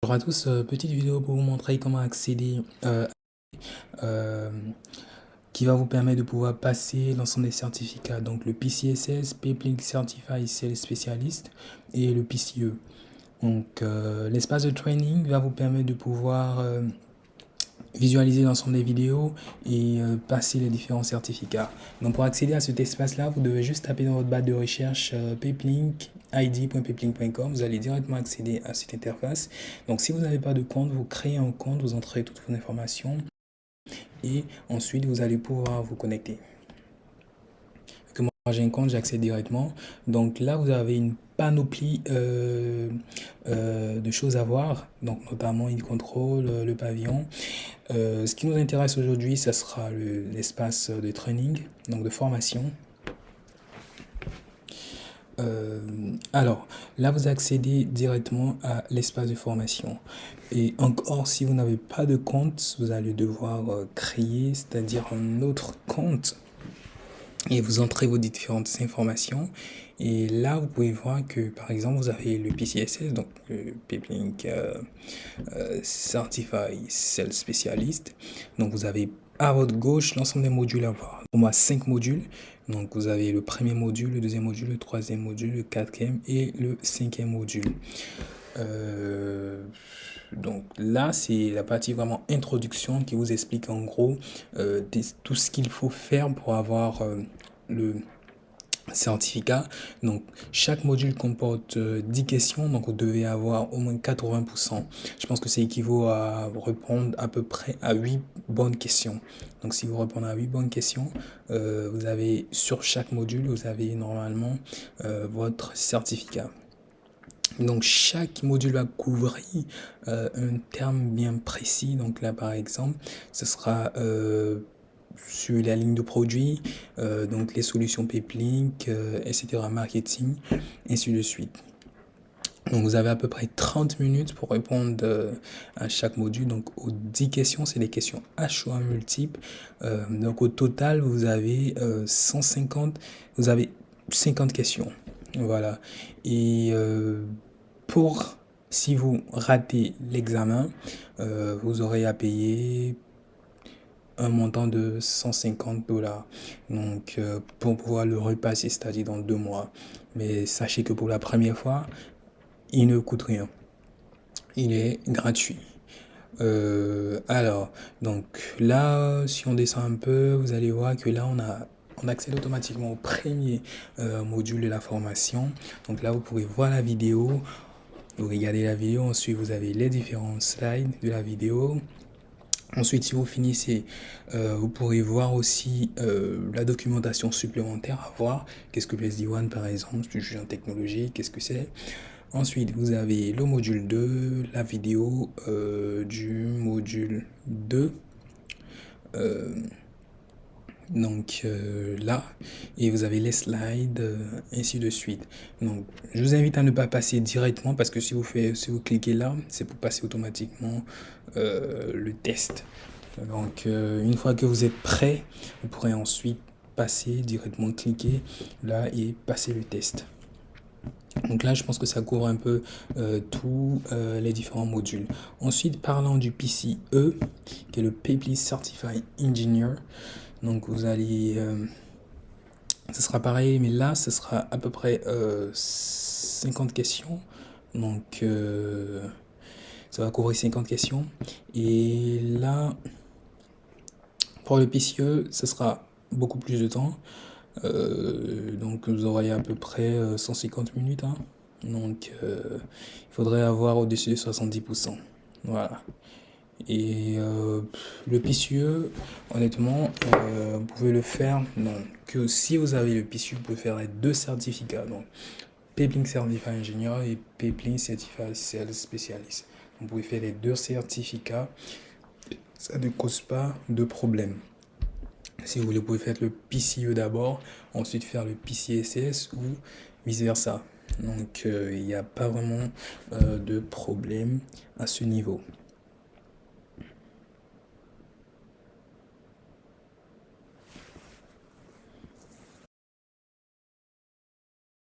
Bonjour à tous, petite vidéo pour vous montrer comment accéder euh, qui va vous permettre de pouvoir passer l'ensemble des certificats, donc le PCSS, Peplink Certified Sales Specialist et le PCE. Donc l'espace de training va vous permettre de pouvoir visualiser l'ensemble des vidéos et passer les différents certificats. Donc pour accéder à cet espace-là, vous devez juste taper dans votre barre de recherche peplink, id.peplink.com. Vous allez directement accéder à cette interface. Donc si vous n'avez pas de compte, vous créez un compte, vous entrez toutes vos informations et ensuite vous allez pouvoir vous connecter. Que moi j'ai un compte, j'accède directement. Donc là, vous avez une panoplie de choses à voir, donc notamment il contrôle le pavillon. Ce qui nous intéresse aujourd'hui, ça sera l'espace de training, donc de formation. Alors, là, vous accédez directement à l'espace de formation. Et encore, si vous n'avez pas de compte, vous allez devoir créer, c'est-à-dire un autre compte. Et vous entrez vos différentes informations. Et là, vous pouvez voir que, par exemple, vous avez le PCSS, donc le Peplink Certified Sales Specialist. Donc, vous avez à votre gauche l'ensemble des modules à voir. Pour moi, 5 modules. Donc, vous avez le premier module, le deuxième module, le troisième module, le quatrième et le cinquième module. Donc là, c'est la partie vraiment introduction qui vous explique en gros tout ce qu'il faut faire pour avoir le certificat. Donc chaque module comporte 10 questions, donc vous devez avoir au moins 80%. Je pense que ça équivaut à répondre à peu près à 8 bonnes questions. Donc si vous répondez à 8 bonnes questions, vous avez sur chaque module, vous avez normalement votre certificat. Donc chaque module va couvrir un terme bien précis. Donc là par exemple, ce sera sur la ligne de produit, donc les solutions Peplink, etc., marketing, ainsi de suite. Donc vous avez à peu près 30 minutes pour répondre à chaque module. Donc aux 10 questions, c'est des questions à choix multiples. Donc au total, vous avez 150, vous avez 50 questions. Voilà. Et si vous ratez l'examen, vous aurez à payer un montant de 150 $. Donc, pour pouvoir le repasser, c'est-à-dire dans 2 mois. Mais sachez que pour la première fois, il ne coûte rien. Il est gratuit. Alors, donc là, si on descend un peu, vous allez voir que là, on accède automatiquement au premier module de la formation. Donc là, vous pouvez voir la vidéo. Vous regardez la vidéo, ensuite vous avez les différents slides de la vidéo. Ensuite, si vous finissez, vous pourrez voir aussi la documentation supplémentaire à voir. Qu'est-ce que le SD1 par exemple, du juge en technologie, qu'est-ce que c'est. Ensuite, vous avez le module 2, la vidéo du module 2. Donc là, et vous avez les slides, ainsi de suite. Donc je vous invite à ne pas passer directement parce que si vous cliquez là, c'est pour passer automatiquement le test. Donc une fois que vous êtes prêt, vous pourrez ensuite passer directement, cliquer là et passer le test. Donc là, je pense que ça couvre un peu tous les différents modules. Ensuite, parlant du PCE, qui est le Peplink Certified Engineer. Donc vous allez, ce sera pareil, mais là, ce sera à peu près 50 questions. Donc ça va couvrir 50 questions. Et là, pour le PCE, ce sera beaucoup plus de temps. Donc vous aurez à peu près 150 minutes. Hein. Donc il faudrait avoir au-dessus de 70%. Voilà. Et le PCE, honnêtement, vous pouvez le faire. Donc si vous avez le PCE, vous pouvez faire les 2 certificats. Donc Peplink Certified Engineer et Peplink Certified Sales Specialist. Vous pouvez faire les 2 certificats. Ça ne cause pas de problème. Si vous voulez, vous pouvez faire le PCE d'abord, ensuite faire le PCSS ou vice-versa. Donc, il n'y a pas vraiment de problème à ce niveau.